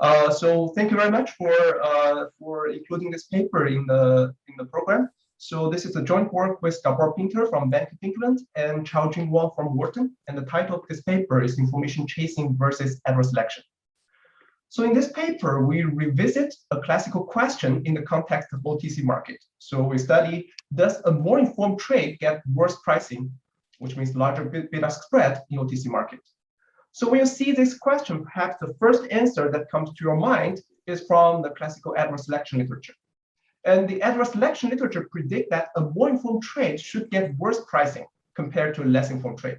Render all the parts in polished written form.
So thank you very much for including this paper in the program. So this is a joint work with Gabor Pinter from Bank of England and Chaojun Wang from Wharton. And the title of this paper is Information Chasing versus Adverse Selection. So in this paper, we revisit a classical question in the context of OTC market. So we study, does a more informed trade get worse pricing, which means larger bid-ask spread in OTC market? So when you see this question, perhaps the first answer that comes to your mind is from the classical adverse selection literature. And the adverse selection literature predict that a more informed trade should get worse pricing compared to a less informed trade.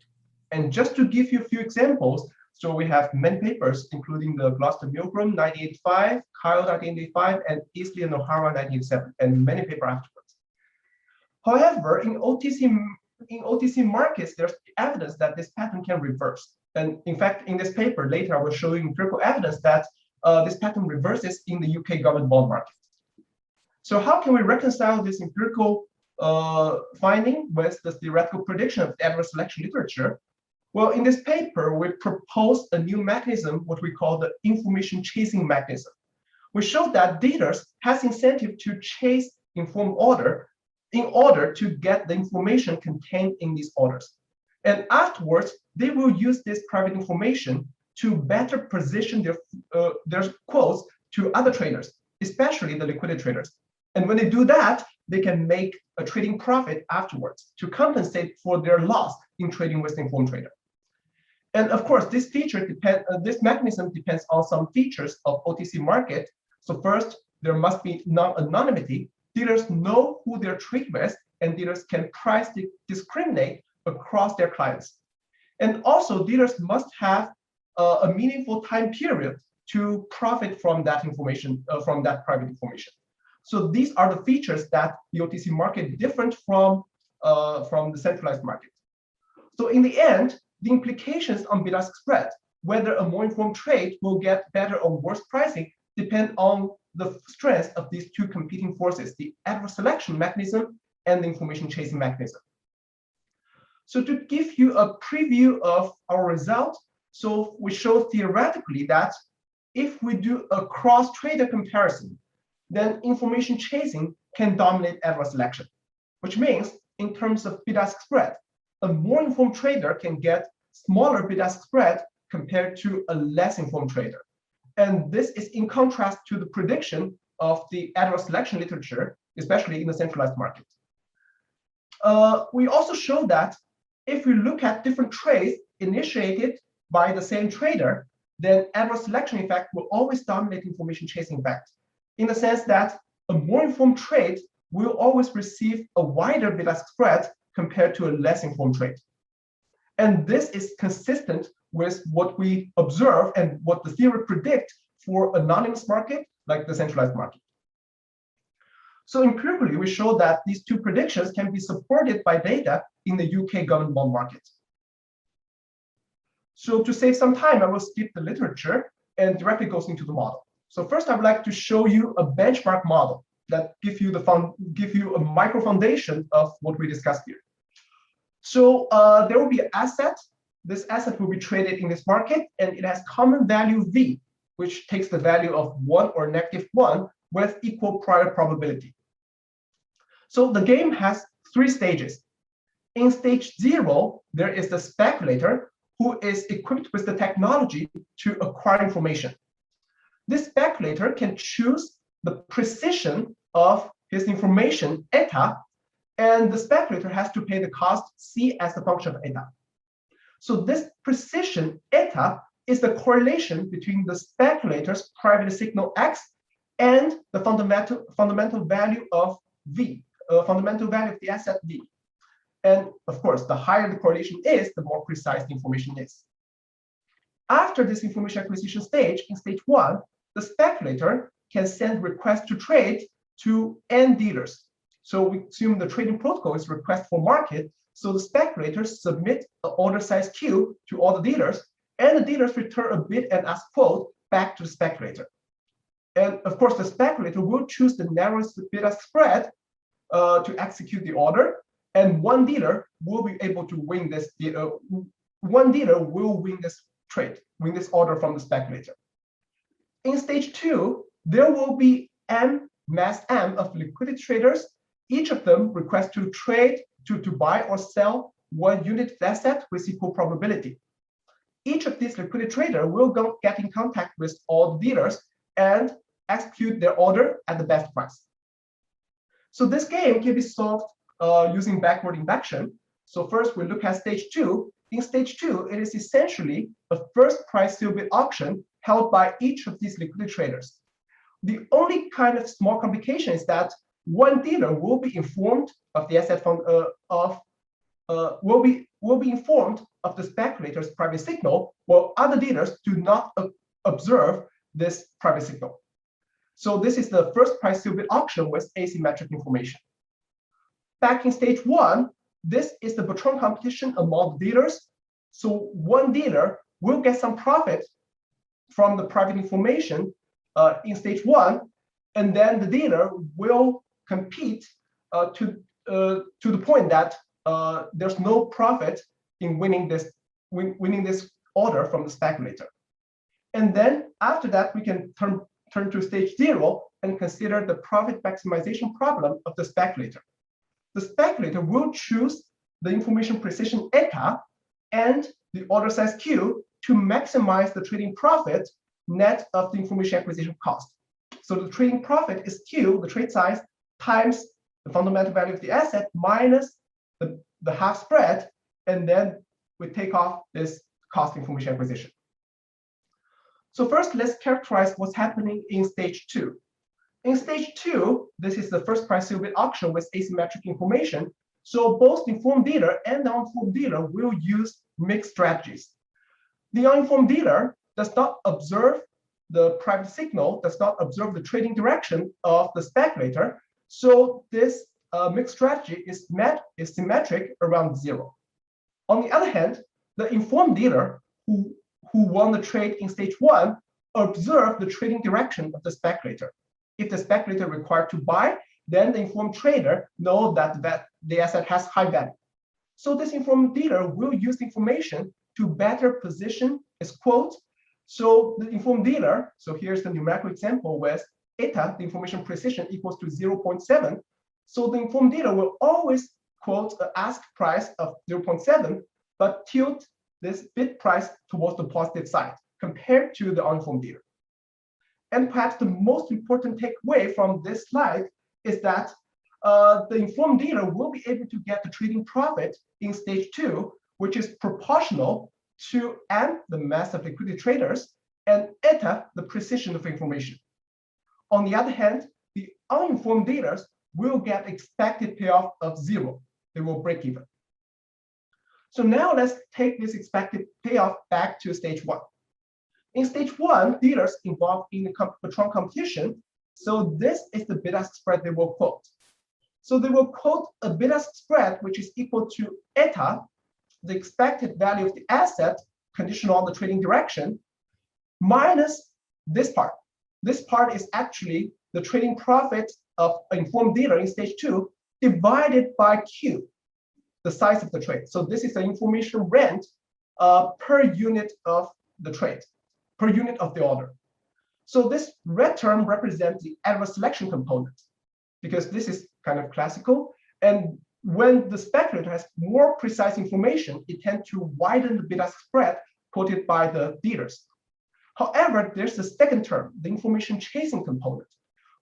And just to give you a few examples, so we have many papers, including the Gloucester-Milgram 1985, Kyle 1985, and Easley and O'Hara 1987, and many papers afterwards. However, in OTC markets, there's evidence that this pattern can reverse. And in fact, in this paper later, I will show you empirical evidence that this pattern reverses in the UK government bond market. So how can we reconcile this empirical finding with the theoretical prediction of the adverse selection literature? Well, in this paper, we propose a new mechanism, what we call the information chasing mechanism. We showed that dealers has incentive to chase informed order in order to get the information contained in these orders. And afterwards, they will use this private information to better position their quotes to other traders, especially the liquidity traders. And when they do that, they can make a trading profit afterwards to compensate for their loss in trading with the informed trader. And of course, this mechanism depends on some features of OTC market. So first, there must be non-anonymity. Dealers know who they're trading with, and dealers can price discriminate across their clients. And also, dealers must have a meaningful time period to profit from that information, from that private information. So these are the features that the OTC market different from the centralized market. So in the end, the implications on bid-ask spread, whether a more informed trade will get better or worse pricing, depend on the strength of these two competing forces, the adverse selection mechanism and the information chasing mechanism. So to give you a preview of our result, so we show theoretically that if we do a cross-trader comparison, then information chasing can dominate adverse selection, which means in terms of bid-ask spread, a more informed trader can get smaller bid-ask spread compared to a less informed trader. And this is in contrast to the prediction of the adverse selection literature, especially in the centralized market. We also show that if we look at different trades initiated by the same trader, then adverse selection effect will always dominate information chasing effect, in the sense that a more informed trade will always receive a wider bid-ask spread compared to a less informed trade. And this is consistent with what we observe and what the theory predict for anonymous market like the centralized market. So empirically, we show that these two predictions can be supported by data in the UK government bond market. So to save some time, I will skip the literature and directly goes into the model. So first, I would like to show you a benchmark model that give you a micro foundation of what we discussed here. So there will be an asset. This asset will be traded in this market, and it has common value V, which takes the value of 1 or -1 with equal prior probability. So the game has 3 stages. In stage 0, there is the speculator who is equipped with the technology to acquire information. This speculator can choose the precision of his information, eta, and the speculator has to pay the cost C as a function of eta. So this precision, eta, is the correlation between the speculator's private signal X and the fundamental value of V, fundamental value of the asset V. And of course, the higher the correlation is, the more precise the information is. After this information acquisition stage, in stage 1, the speculator can send requests to trade to end dealers. So we assume the trading protocol is request for market. So the speculators submit an order size queue to all the dealers, and the dealers return a bid and ask quote back to the speculator. And of course, the speculator will choose the narrowest bid-ask spread to execute the order, and one dealer will be able to win this. One dealer will win this trade, win this order from the speculator. In stage 2, there will be mass M of liquidity traders. Each of them requests to trade, to buy or sell one unit of asset with equal probability. Each of these liquidity traders will get in contact with all the dealers and execute their order at the best price. So this game can be solved using backward induction. So first we look at stage 2. In stage 2, it is essentially a first price seal bid auction held by each of these liquidity traders. The only kind of small complication is that one dealer will be informed of the asset fund will be informed of the speculator's private signal, while other dealers do not observe this private signal. So this is the first price seal bid auction with asymmetric information. Back in stage 1, this is the patron competition among the dealers. So one dealer will get some profit from the private information in stage 1, and then the dealer will compete to the point that there's no profit in winning this order from the speculator. And then after that, we can turn to stage 0 and consider the profit maximization problem of the speculator. The speculator will choose the information precision eta and the order size q to maximize the trading profit net of the information acquisition cost. So the trading profit is q, the trade size, times the fundamental value of the asset minus the half spread, and then we take off this cost information acquisition. So first, let's characterize what's happening in stage 2. In stage 2, this is the first price seal bid auction with asymmetric information. So both the informed dealer and the uninformed dealer will use mixed strategies. The uninformed dealer does not observe the private signal, does not observe the trading direction of the speculator. So this mixed strategy is symmetric around 0. On the other hand, the informed dealer who won the trade in stage 1 observed the trading direction of the speculator. If the speculator required to buy, then the informed trader knows that the asset has high value. So this informed dealer will use the information to better position its quote. So the informed dealer, so here's the numerical example with eta, the information precision, equals to 0.7. So the informed dealer will always quote an ask price of 0.7, but tilt this bid price towards the positive side compared to the uninformed dealer. And perhaps the most important takeaway from this slide is that the informed dealer will be able to get the trading profit in stage 2, which is proportional to M, the mass of liquidity traders, and eta, the precision of information. On the other hand, the uninformed dealers will get expected payoff of 0. They will break even. So now let's take this expected payoff back to stage 1. In stage 1, dealers involved in the patron competition. So this is the bid-ask spread they will quote. So they will quote a bid-ask spread which is equal to eta, the expected value of the asset conditional on the trading direction, minus this part. This part is actually the trading profit of an informed dealer in stage 2 divided by Q, the size of the trade. So this is the information rent per unit of the trade, per unit of the order. So this red term represents the adverse selection component, because this is kind of classical. And when the speculator has more precise information, it tends to widen the bid-ask spread quoted by the dealers. However, there's the second term, the information chasing component.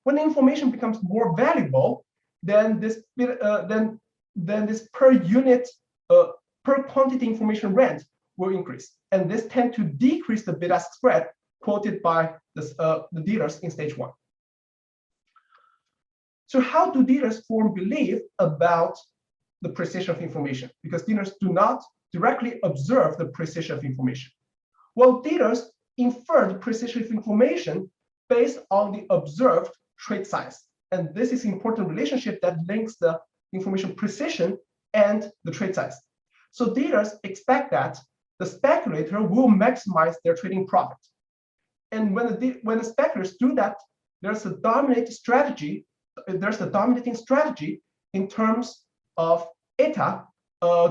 When the information becomes more valuable, then this this per unit, per quantity information rent will increase. And this tends to decrease the bid-ask spread quoted by the dealers in stage 1. So how do dealers form belief about the precision of information? Because dealers do not directly observe the precision of information. Well, dealers infer the precision of information based on the observed trade size. And this is an important relationship that links the information precision and the trade size. So dealers expect that the speculator will maximize their trading profit. And when the speculators do that, there's a dominating strategy in terms of eta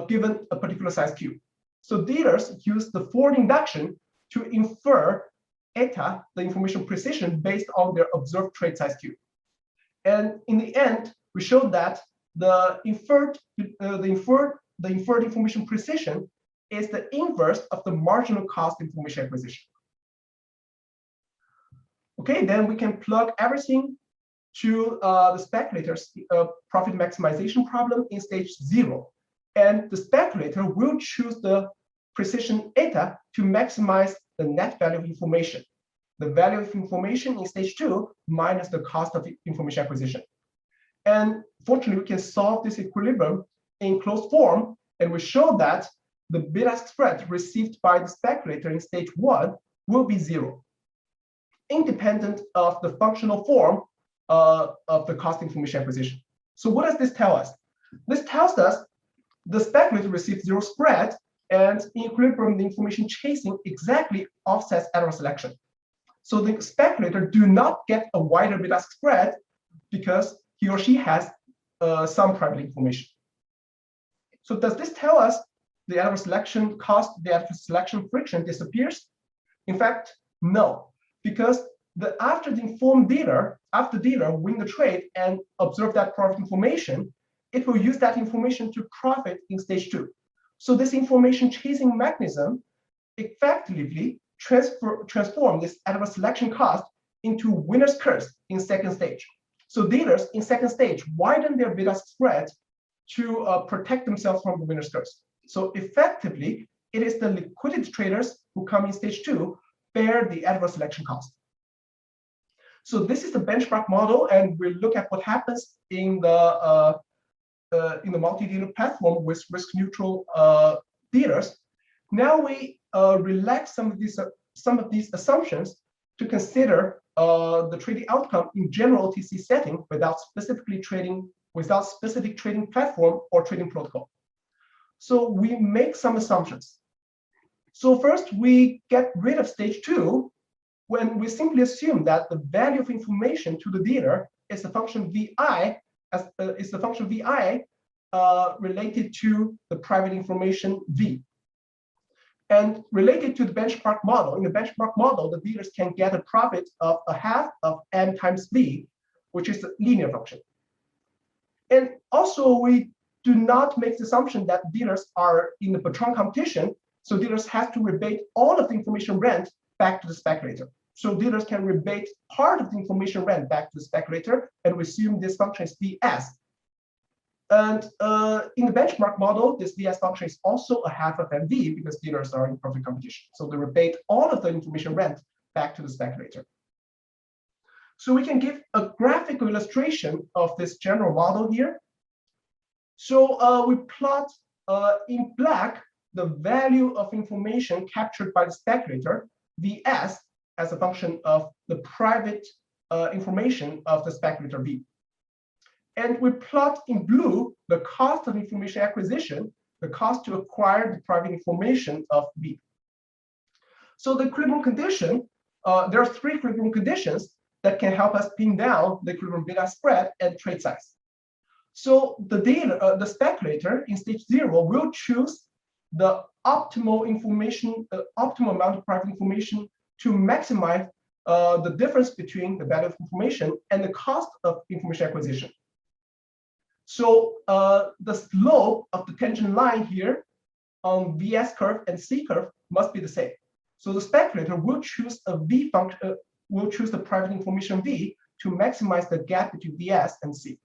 given a particular size Q. So dealers use the forward induction to infer eta, the information precision, based on their observed trade size Q. And in the end, we showed that the inferred information precision is the inverse of the marginal cost information acquisition. Okay, then we can plug everything to the speculator's profit maximization problem in stage 0. And the speculator will choose the precision eta to maximize the net value of information. The value of information in stage 2 minus the cost of information acquisition. And fortunately, we can solve this equilibrium in closed form, and we show that the bid-ask spread received by the speculator in stage 1 will be 0, independent of the functional form of the cost information acquisition. So what does this tell us? This tells us the speculator receives 0 spread, and in equilibrium, the information chasing exactly offsets error selection. So the speculator do not get a wider bid-ask spread because he or she has some private information. So does this tell us the error selection cost, the error selection friction disappears? In fact, no, because after the informed dealer, after dealer win the trade and observe that profit information, it will use that information to profit in stage 2. So this information chasing mechanism effectively transform this adverse selection cost into winner's curse in second stage. So dealers in second stage widen their bid-ask spread to protect themselves from the winner's curse. So effectively, it is the liquidity traders who come in stage 2 bear the adverse selection cost. So this is the benchmark model, and we look at what happens in the multi-dealer platform with risk-neutral dealers. Now we relax some of these assumptions to consider the trading outcome in general OTC setting without specific trading platform or trading protocol. So we make some assumptions. So first, we get rid of stage 2 when we simply assume that the value of information to the dealer is the function vi related to the private information v. And related to the benchmark model, in the benchmark model, the dealers can get a profit of a half of m times v, which is the linear function. And also, we do not make the assumption that dealers are in the patron competition, so dealers have to rebate all of the information rent back to the speculator. So dealers can rebate part of the information rent back to the speculator, and we assume this function is Vs. And in the benchmark model, this Vs function is also a half of MV because dealers are in perfect competition. So they rebate all of the information rent back to the speculator. So we can give a graphical illustration of this general model here. So we plot in black the value of information captured by the speculator, Vs, as a function of the private information of the speculator V. And we plot in blue the cost of information acquisition, the cost to acquire the private information of V. So the equilibrium condition, there are 3 equilibrium conditions that can help us pin down the equilibrium bid-ask spread and trade size. So the speculator in stage 0 will choose the optimal information, optimal amount of private information to maximize the difference between the value of information and the cost of information acquisition. So the slope of the tangent line here on Vs curve and C curve must be the same. So the speculator will choose a V function, will choose the private information V to maximize the gap between Vs and C.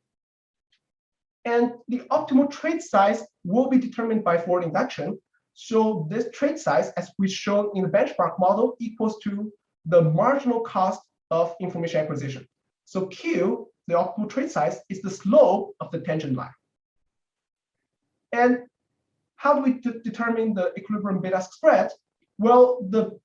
And the optimal trade size will be determined by forward induction. So this trade size, as we shown in the benchmark model, equals to the marginal cost of information acquisition. So Q, the optimal trade size, is the slope of the tangent line. And how do we determine the equilibrium bid-ask spread? Well, the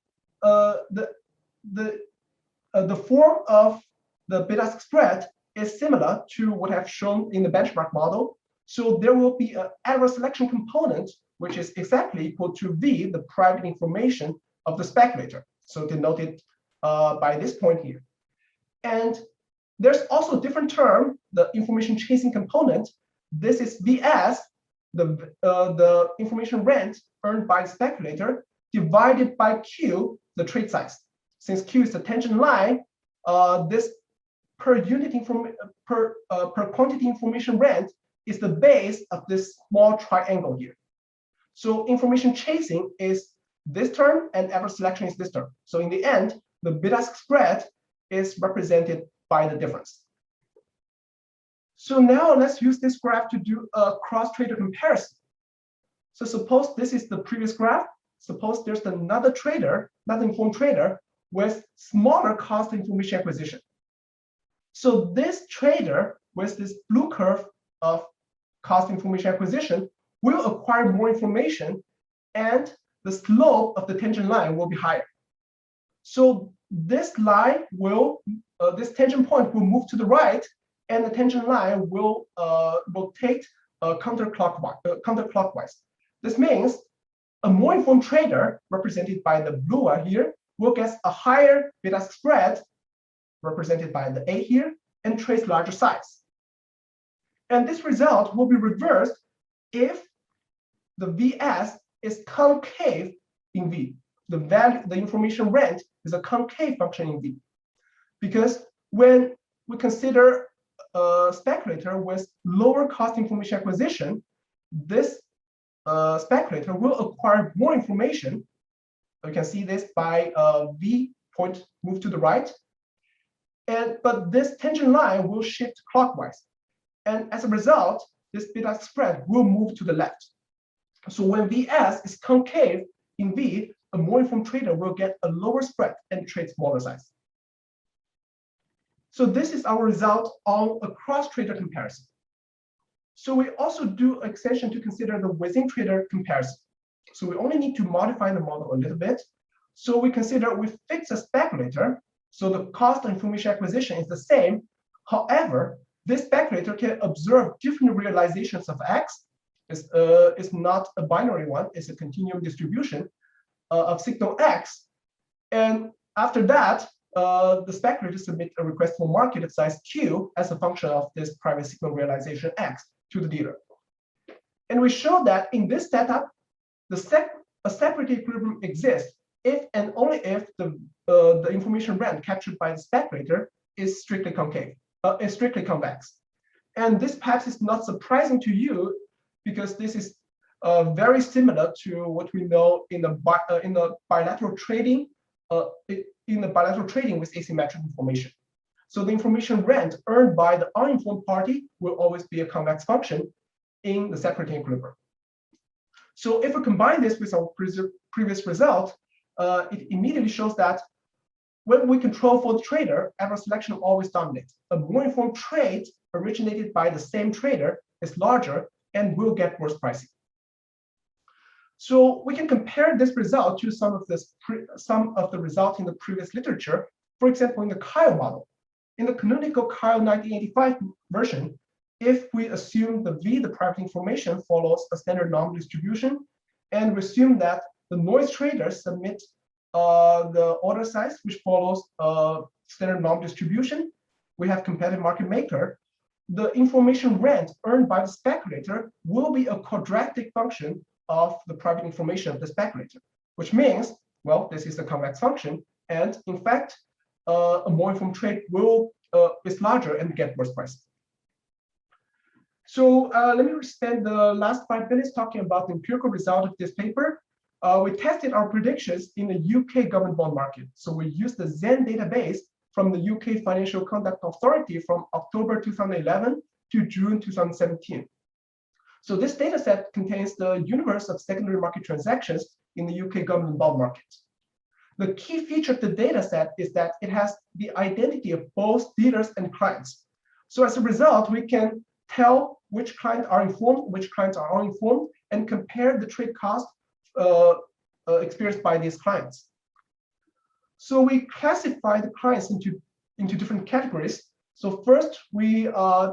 form of the bid-ask spread is similar to what I've shown in the benchmark model. So there will be an adverse selection component, which is exactly equal to V, the private information of the speculator. So denoted by this point here. And there's also a different term, the information chasing component. This is Vs, the information rent earned by the speculator, divided by Q, the trade size. since Q is the tangent line, this per quantity information rent is the base of this small triangle here. So information chasing is this term and average selection is this term. So in the end, the beta spread is represented by the difference. So now let's use this graph to do a cross-trader comparison. So suppose this is the previous graph. Suppose there's another trader, another informed trader with smaller cost information acquisition. So this trader with this blue curve of cost information acquisition will acquire more information and the slope of the tangent line will be higher. So this line will, this tangent point will move to the right, and the tangent line will rotate counterclockwise. This means a more informed trader, represented by the blue one here, will get a higher beta spread, represented by the A here, and trades larger size. And this result will be reversed if the VS is concave in V. The value, the information rent is a concave function in V. Because when we consider a speculator with lower cost information acquisition, this speculator will acquire more information. You can see this by V point move to the right. But this tangent line will shift clockwise. And as a result, this beta spread will move to the left. So when VS is concave in V, a more informed trader will get a lower spread and trade smaller size. So this is our result on a cross-trader comparison. So we also do an extension to consider the within-trader comparison. So we only need to modify the model a little bit. So we consider we fix a speculator. So the cost of information acquisition is the same. However, this speculator can observe different realizations of X. It's not a binary one, it's a continuum distribution of signal X. And after that, the speculator submits a request for market of size Q as a function of this private signal realization X to the dealer. And we show that in this setup, a separate equilibrium exists if and only if the information rent captured by the speculator is strictly concave, is strictly convex. And this perhaps is not surprising to you because this is very similar to what we know in the bilateral trading with asymmetric information. So the information rent earned by the uninformed party will always be a convex function in the separating equilibrium. So if we combine this with our previous result, it immediately shows that when we control for the trader, average selection always dominates. A more informed trade originated by the same trader is larger and will get worse pricing. So we can compare this result to some of the results in the previous literature. For example, in the Kyle model. In the canonical Kyle 1985 version, if we assume the V, the private information, follows a standard normal distribution, and we assume that the noise traders submit the order size, which follows standard normal distribution, we have competitive market maker, the information rent earned by the speculator will be a quadratic function of the private information of the speculator, which means, well, this is a convex function, and in fact, a more informed trade is larger and get worse prices. So let me spend the last 5 minutes talking about the empirical result of this paper. We tested our predictions in the UK government bond market. So we used the Zen database from the UK Financial Conduct Authority from October 2011 to June 2017. So this data set contains the universe of secondary market transactions in the UK government bond market. The key feature of the data set is that it has the identity of both dealers and clients. So as a result, we can tell which clients are informed, which clients are uninformed, and compare the trade cost experienced by these clients. So we classify the clients into different categories. So first, we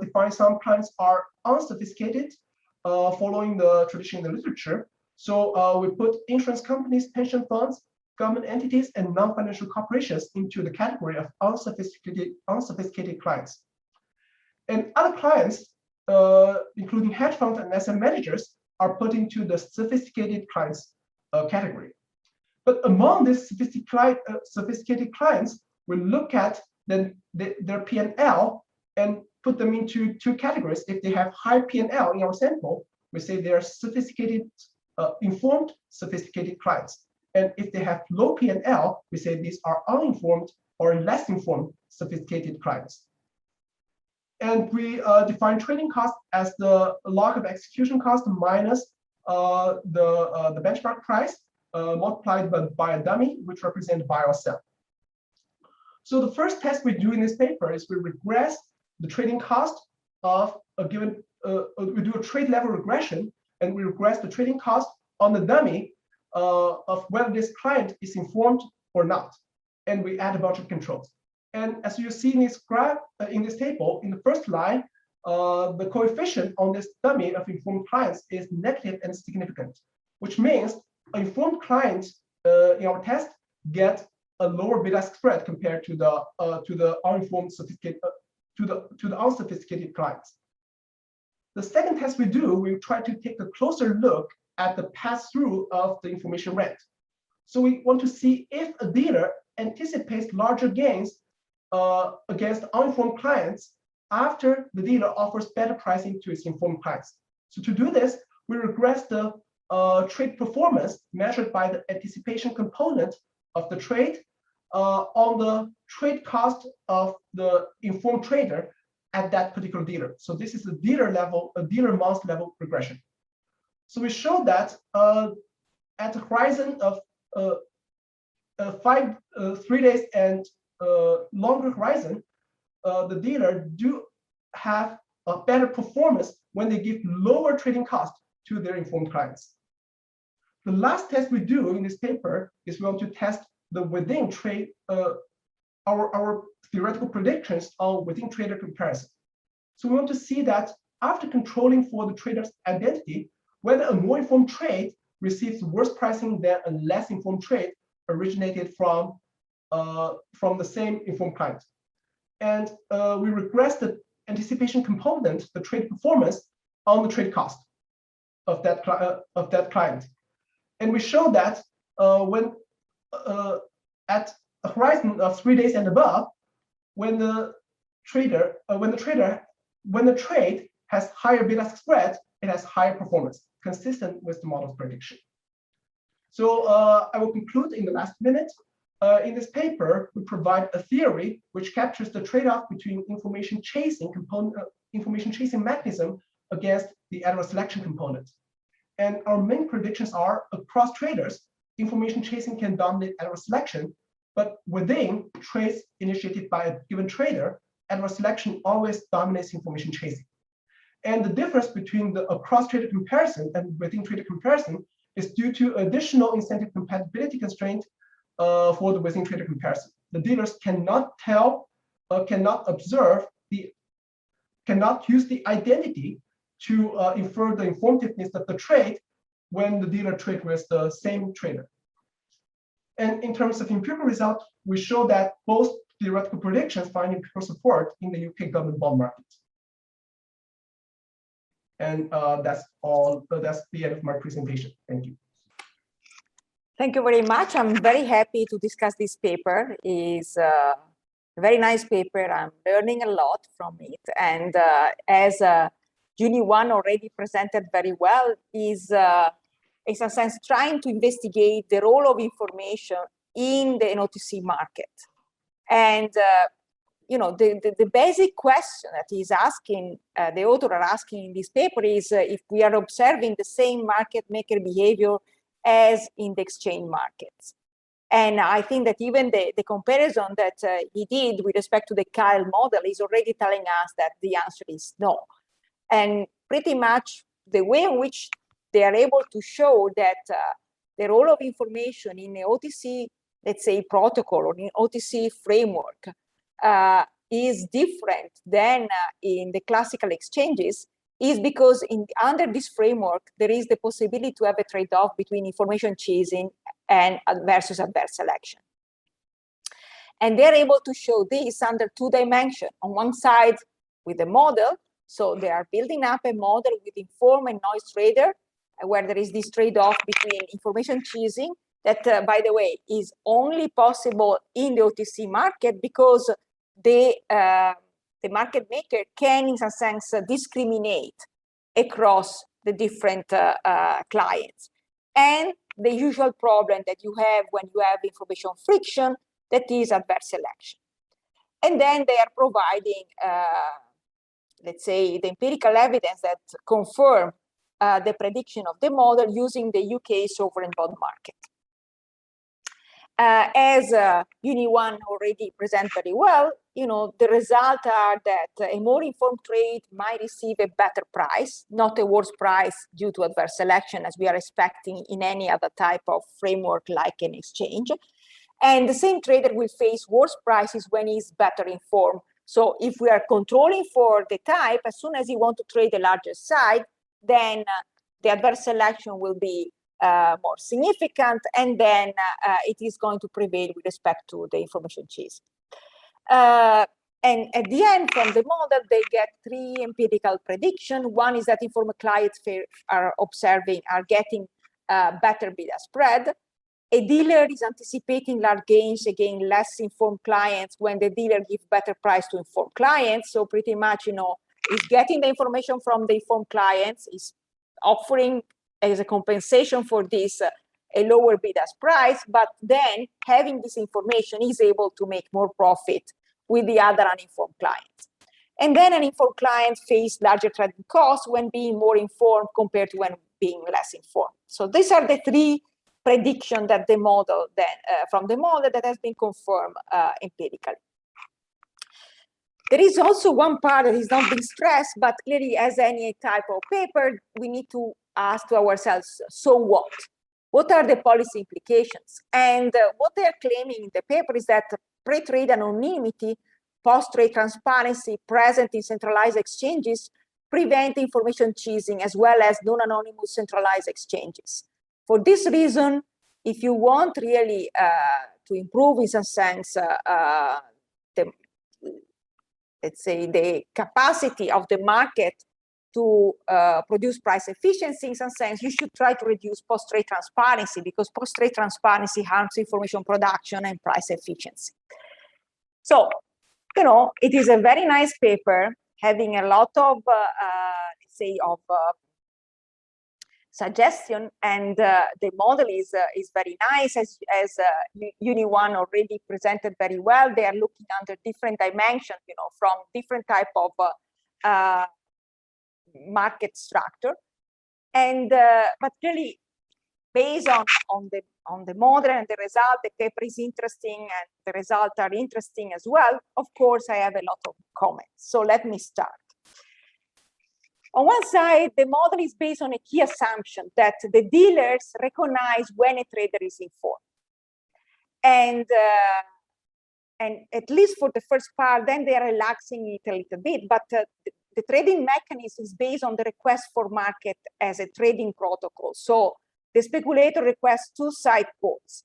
define some clients are unsophisticated, following the tradition in the literature. So we put insurance companies, pension funds, government entities, and non-financial corporations into the category of unsophisticated clients. And other clients, including hedge funds and asset managers, are put into the sophisticated clients category. But among these sophisticated clients, we look at their P&L and put them into two categories. If they have high P&L in our sample, we say they are sophisticated, informed, sophisticated clients. And if they have low P&L, we say these are uninformed or less informed, sophisticated clients. And we define trading cost as the log of execution cost minus the benchmark price multiplied by a dummy, which represented by our cell. So the first test we do in this paper is we regress the trading cost of a given, we do a trade level regression, and we regress the trading cost on the dummy of whether this client is informed or not. And we add a bunch of controls. And as you see in this graph, in this table, in the first line, the coefficient on this dummy of informed clients is negative and significant, which means informed clients in our test get a lower beta spread compared to the uninformed sophisticated to the unsophisticated clients. The second test we do, we try to take a closer look at the pass-through of the information rent. So we want to see if a dealer anticipates larger gains against uninformed clients after the dealer offers better pricing to its informed clients. So to do this, we regress the trade performance measured by the anticipation component of the trade on the trade cost of the informed trader at that particular dealer. So this is a dealer level, a dealer month level regression. So we show that at a horizon of 3 days and longer horizon, the dealer do have a better performance when they give lower trading cost to their informed clients. The last test we do in this paper is we want to test the within trade, our theoretical predictions on within trader comparison. So we want to see that after controlling for the trader's identity, whether a more informed trade receives worse pricing than a less informed trade originated from the same informed client. And we regress the anticipation component, the trade performance, on the trade cost of that client. And we show that when at a horizon of 3 days and above, when the trade has higher beta spread, it has higher performance, consistent with the model's prediction. So I will conclude in the last minute. In this paper, we provide a theory which captures the trade-off between information chasing mechanism against the adverse selection component. And our main predictions are across traders, information chasing can dominate adverse selection, but within trades initiated by a given trader, adverse selection always dominates information chasing. And the difference between the across trader comparison and within trader comparison is due to additional incentive compatibility constraint for the within trader comparison. The dealers cannot tell, cannot observe, cannot use the identity to infer the informativeness of the trade when the dealer trade with the same trader. And in terms of empirical results, we show that both theoretical predictions find empirical support in the UK government bond market. And that's all. That's the end of my presentation. Thank you. Thank you very much. I'm very happy to discuss this paper. It's a very nice paper. I'm learning a lot from it. And as Junyuan already presented very well, is in some sense trying to investigate the role of information in the OTC market. And you know, the basic question that he's asking, the author are asking in this paper is if we are observing the same market maker behavior as in the exchange markets. And I think that even the comparison that he did with respect to the Kyle model is already telling us that the answer is no. And pretty much the way in which they are able to show that the role of information in the OTC, let's say, protocol or in OTC framework is different than in the classical exchanges is because under this framework, there is the possibility to have a trade-off between information chasing and versus adverse selection. And they're able to show this under 2 dimensions. On one side, with the model, so they are building up a model with informed and noise trader, where there is this trade-off between information chasing that, by the way, is only possible in the OTC market because the market maker can, in some sense, discriminate across the different clients. And the usual problem that you have when you have information friction, that is adverse selection. And then they are providing, let's say, the empirical evidence that confirm the prediction of the model using the UK sovereign bond market. As Junyuan already presented very well, the results are that a more informed trade might receive a better price, not a worse price due to adverse selection, as we are expecting in any other type of framework like an exchange. And the same trader will face worse prices when he's better informed. So if we are controlling for the type, as soon as you want to trade a larger side, then the adverse selection will be more significant, and then it is going to prevail with respect to the information chase. And at the end, from the model, they get three empirical predictions. One is that informed clients are getting better bid-ask spread. A dealer is anticipating large gains against less informed clients when the dealer gives better price to informed clients. So pretty much, is getting the information from the informed clients, is offering as a compensation for this a lower bid-ask price, but then having this information is able to make more profit with the other uninformed clients. And then uninformed clients face larger trading costs when being more informed compared to when being less informed. So these are the three predictions that the model from the model that has been confirmed empirically. There is also one part that is not being stressed, but clearly, as any type of paper, we need to ask to ourselves, so what? What are the policy implications? And what they are claiming in the paper is that pre-trade anonymity, post-trade transparency present in centralized exchanges prevent information cheating as well as non-anonymous centralized exchanges. For this reason, if you want really to improve, in some sense, let's say, the capacity of the market to produce price efficiency, in some sense, you should try to reduce post-trade transparency, because post-trade transparency harms information production and price efficiency. So, it is a very nice paper, having a lot of, let's say, of suggestion, and the model is very nice, as Junyuan already presented very well. They are looking under different dimensions, from different type of market structure, and but really based on the model and the result, the paper is interesting and the results are interesting as well. Of course, I have a lot of comments. So let me start. On one side, the model is based on a key assumption that the dealers recognize when a trader is informed. And at least for the first part, then they are relaxing it a little bit. But the trading mechanism is based on the request for market as a trading protocol. So the speculator requests two-side quotes.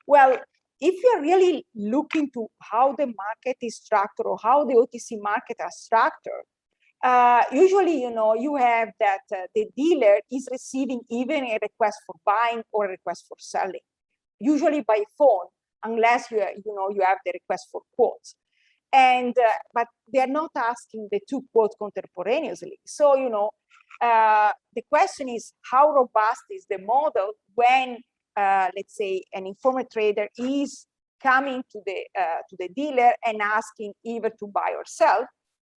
Well, if you're really looking to how the market is structured or how the OTC market are structured, usually, you have that the dealer is receiving even a request for buying or a request for selling, usually by phone, unless you have the request for quotes. And but they are not asking the two quotes contemporaneously. So the question is, how robust is the model when let's say an informed trader is coming to the dealer and asking either to buy or sell?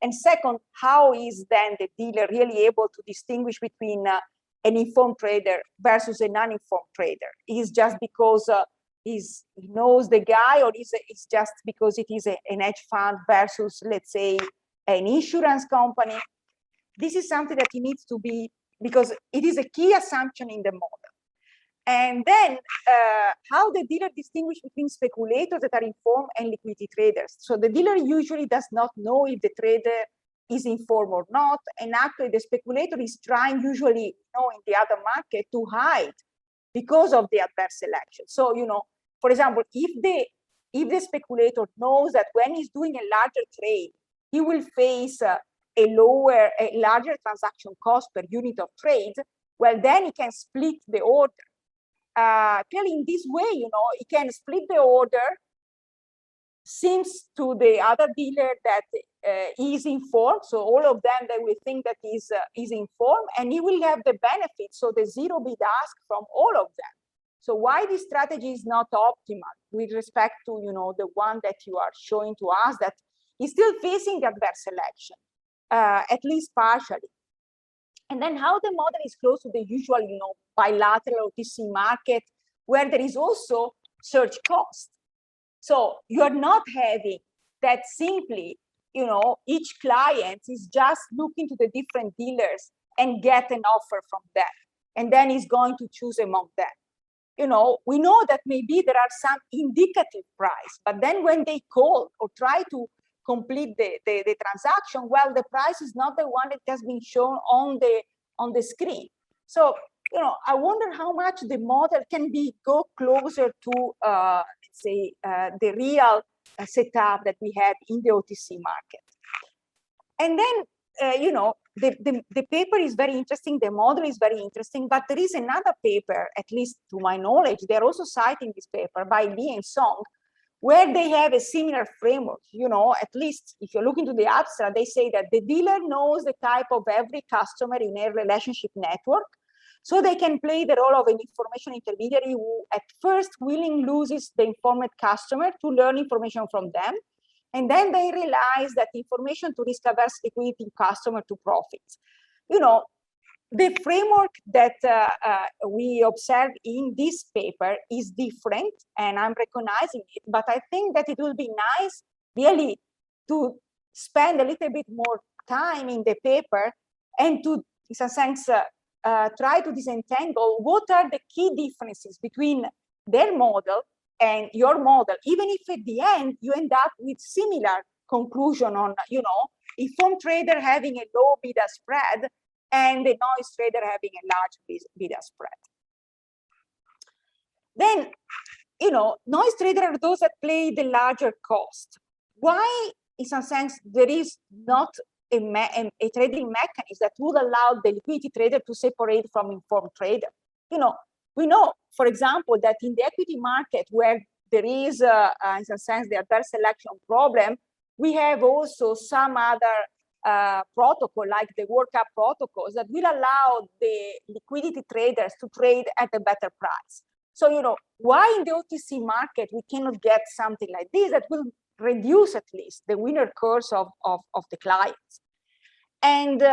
And second, how is then the dealer really able to distinguish between an informed trader versus a non-informed trader? Is just because he knows the guy, or is it's just because it is an hedge fund versus, let's say, an insurance company? This is something that he needs to be, because it is a key assumption in the model. And then how the dealer distinguish between speculators that are informed and liquidity traders. So the dealer usually does not know if the trader is informed or not. And actually the speculator is trying usually, in the other market to hide because of the adverse selection. So, for example, if the speculator knows that when he's doing a larger trade, he will face a larger transaction cost per unit of trade, well, then he can split the order. clearly in this way, it can split the order, seems to the other dealer that is informed. So all of them, they will think that is informed, and he will have the benefit. So the zero bid ask from all of them. So why this strategy is not optimal with respect to, the one that you are showing to us that is still facing adverse selection, at least partially. And then how the model is close to the usual, bilateral OTC market, where there is also search cost. So you're not having that simply, each client is just looking to the different dealers and get an offer from them, and then he's going to choose among them. We know that maybe there are some indicative price, but then when they call or try to complete the transaction, well, the price is not the one that has been shown on the screen. So, I wonder how much the model can go closer to, let's say, the real setup that we have in the OTC market. And then, the paper is very interesting, the model is very interesting, but there is another paper, at least to my knowledge, they're also citing this paper by Li and Song, where they have a similar framework. At least if you look into the abstract, they say that the dealer knows the type of every customer in a relationship network, so they can play the role of an information intermediary who at first willingly loses the informed customer to learn information from them. And then they realize that information to risk-averse liquidity customer to profits. The framework that we observe in this paper is different, and I'm recognizing it, but I think that it will be nice really to spend a little bit more time in the paper and to, in some sense, try to disentangle what are the key differences between their model and your model, even if at the end you end up with similar conclusion on, informed trader having a low beta spread and the noise trader having a large beta spread. Then, noise trader are those that play the larger cost. Why, in some sense, there is not a trading mechanism that would allow the liquidity trader to separate from informed trader? We know, for example, that in the equity market where there is, in some sense, the adverse selection problem, we have also some other protocol, like the workup protocols, that will allow the liquidity traders to trade at a better price. So, why in the OTC market we cannot get something like this that will reduce at least the winner curse of the clients? And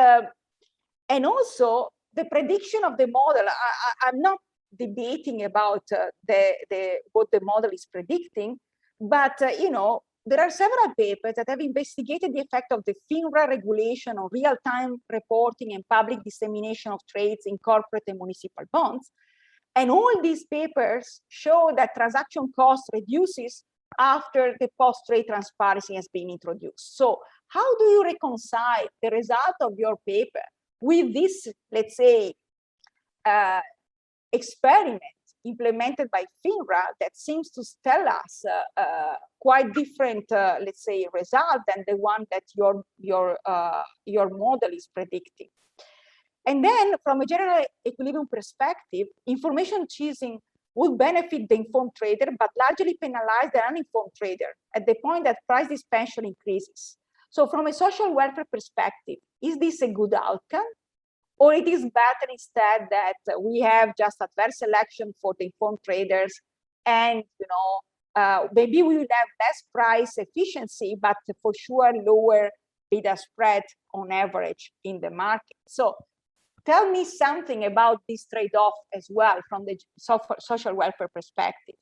also the prediction of the model. I'm not debating about what the model is predicting, but there are several papers that have investigated the effect of the FINRA regulation on real-time reporting and public dissemination of trades in corporate and municipal bonds. And all these papers show that transaction cost reduces after the post-trade transparency has been introduced. So how do you reconcile the result of your paper with this, let's say, experiment implemented by FINRA that seems to tell us quite different, let's say, result than the one that your model is predicting? And then, from a general equilibrium perspective, information choosing would benefit the informed trader, but largely penalize the uninformed trader at the point that price dispersion increases. So from a social welfare perspective, is this a good outcome? Or it is better instead that we have just adverse selection for the informed traders, and maybe we will have less price efficiency, but for sure lower beta spread on average in the market. So tell me something about this trade-off as well from the social welfare perspective.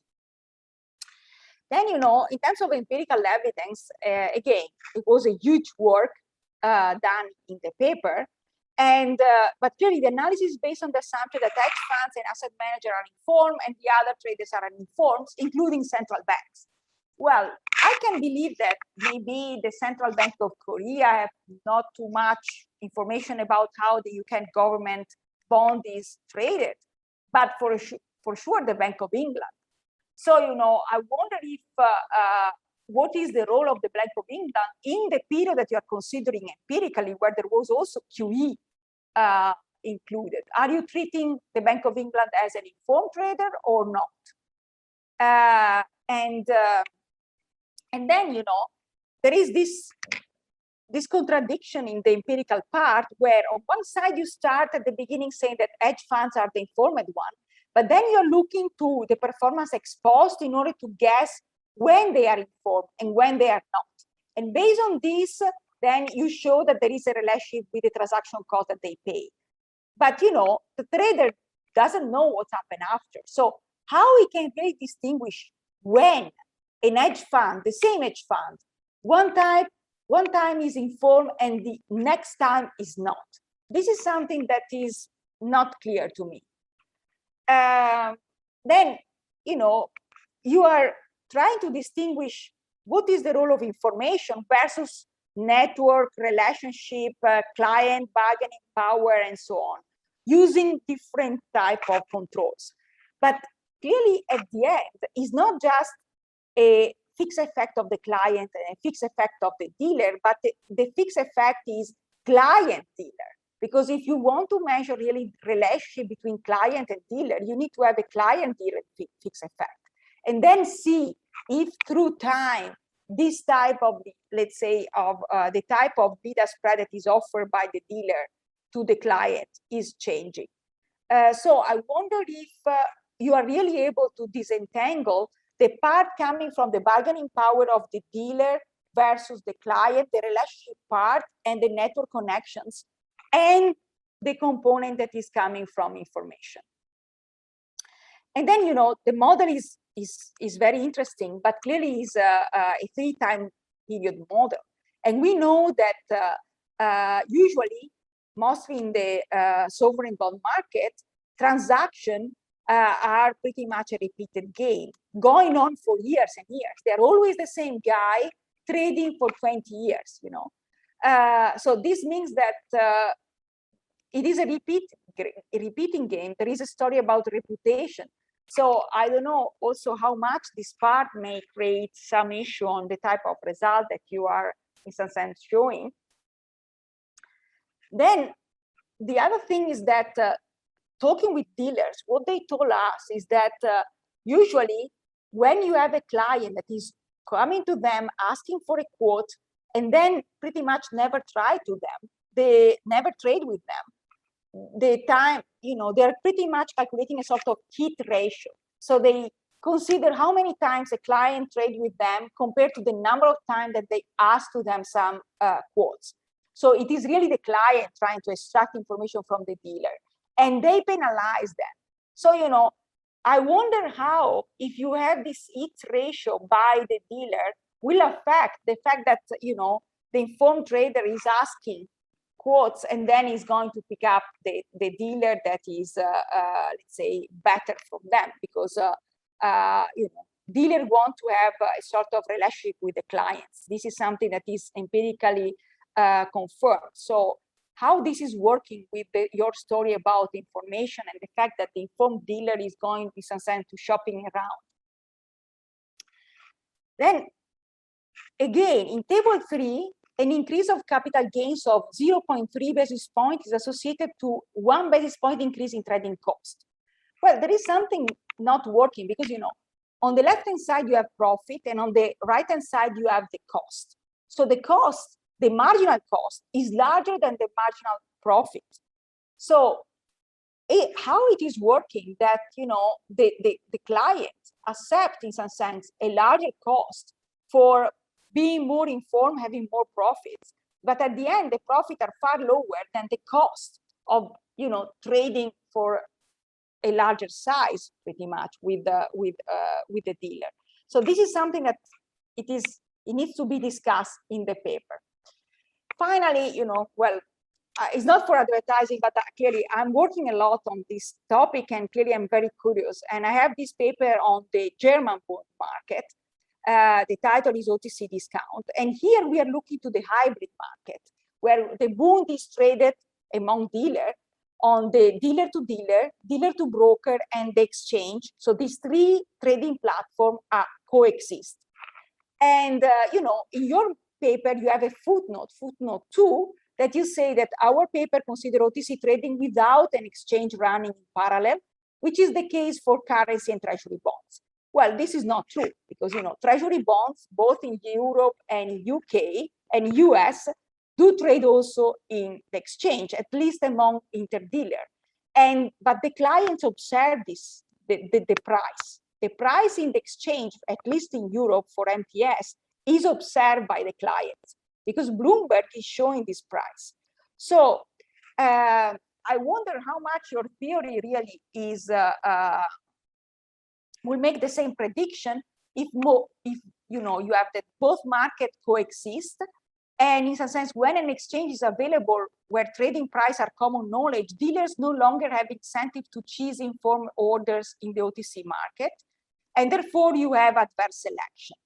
Then, in terms of empirical evidence, again, it was a huge work done in the paper. And but clearly the analysis is based on the assumption that hedge funds and asset managers are informed and the other traders are uninformed, including central banks. Well, I can believe that maybe the Central Bank of Korea have not too much information about how the UK government bond is traded, but for sure the Bank of England. So, I wonder if what is the role of the Bank of England in the period that you are considering empirically, where there was also QE, included? Are you treating the Bank of England as an informed trader or not? And then, you know, there is this contradiction in the empirical part, where on one side you start at the beginning saying that hedge funds are the informed one, but then you're looking to the performance exposed in order to guess when they are informed and when they are not. And based on this, then you show that there is a relationship with the transaction cost that they pay. But, you know, the trader doesn't know what's happened after. So how we can really distinguish when an hedge fund, the same hedge fund, one time is informed and the next time is not. This is something that is not clear to me. Then, you know, you are trying to distinguish what is the role of information versus network, relationship, client, bargaining power, and so on, using different type of controls. But clearly, at the end, it's not just a fixed effect of the client and a fixed effect of the dealer, but the fixed effect is client-dealer. Because if you want to measure really relationship between client and dealer, you need to have a client-dealer fixed effect. And then see if through time, this type of, let's say, of the type of beta spread that is offered by the dealer to the client is changing. So I wonder if you are really able to disentangle the part coming from the bargaining power of the dealer versus the client, the relationship part, and the network connections, and the component that is coming from information. And then, you know, the model is very interesting, but clearly is a 3-time period model. And we know that usually, mostly in the sovereign bond market, transactions are pretty much a repeated game, going on for years and years. They're always the same guy trading for 20 years, you know. So this means that it is a repeating game. There is a story about reputation. So I don't know also how much this part may create some issue on the type of result that you are in some sense showing. Then the other thing is that talking with dealers, what they told us is that usually when you have a client that is coming to them asking for a quote and then pretty much never try to them, they never trade with them, the time, you know, they're pretty much calculating a sort of hit ratio. So they consider how many times a client trade with them compared to the number of times that they ask to them some quotes. So it is really the client trying to extract information from the dealer, and they penalize them. So, you know, I wonder how, if you have this hit ratio by the dealer, will affect the fact that, you know, the informed trader is asking quotes and then is going to pick up the dealer that is, let's say, better from them, because, you know, dealer want to have a sort of relationship with the clients. This is something that is empirically confirmed. So how this is working with your story about information and the fact that the informed dealer is going in some sense to shopping around. Then again, in table 3, an increase of capital gains of 0.3 basis point is associated to 1 basis point increase in trading cost. Well, there is something not working because, you know, on the left-hand side, you have profit, and on the right-hand side, you have the cost. So the cost, the marginal cost, is larger than the marginal profit. So how it is working that, you know, the client accept, in some sense, a larger cost for being more informed, having more profits, but at the end, the profits are far lower than the cost of, you know, trading for a larger size, pretty much, with the dealer. So this is something that it needs to be discussed in the paper. Finally, you know, well, it's not for advertising, but clearly I'm working a lot on this topic, and clearly I'm very curious. And I have this paper on the German bond market. The title is OTC discount. And here we are looking to the hybrid market, where the bond is traded among dealers on the dealer-to-dealer, dealer-to-broker, and the exchange. So these 3 trading platforms coexist. And, you know, in your paper, you have a footnote 2, that you say that our paper consider OTC trading without an exchange running in parallel, which is the case for currency and treasury bonds. Well, this is not true because, you know, treasury bonds, both in Europe and in UK and US, do trade also in the exchange, at least among interdealer. But the clients observe this, the price. The price in the exchange, at least in Europe for MTS, is observed by the clients because Bloomberg is showing this price. So I wonder how much your theory really is will make the same prediction if you know you have that both markets coexist, and in some sense when an exchange is available where trading price are common knowledge, dealers no longer have incentive to choose informed orders in the OTC market, and therefore you have adverse selection.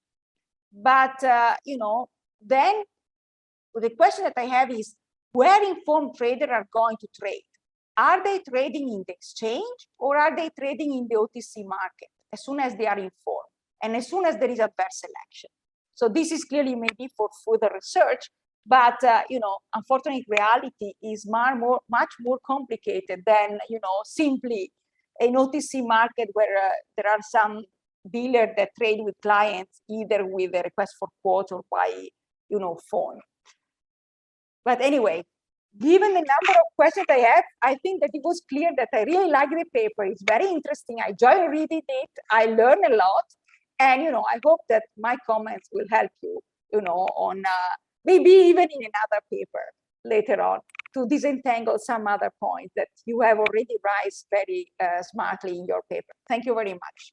But you know, then the question that I have is where informed traders are going to trade. Are they trading in the exchange or are they trading in the OTC market as soon as they are informed and as soon as there is adverse selection? So this is clearly maybe for further research, but you know, unfortunately, reality is much more complicated than, you know, simply an OTC market where there are some dealers that trade with clients either with a request for quote or by, you know, phone. But anyway, given the number of questions I have, I think that it was clear that I really like the paper. It's very interesting. I enjoy reading it. I learn a lot. And, you know, I hope that my comments will help you, you know, on maybe even in another paper later on to disentangle some other points that you have already raised very smartly in your paper. Thank you very much.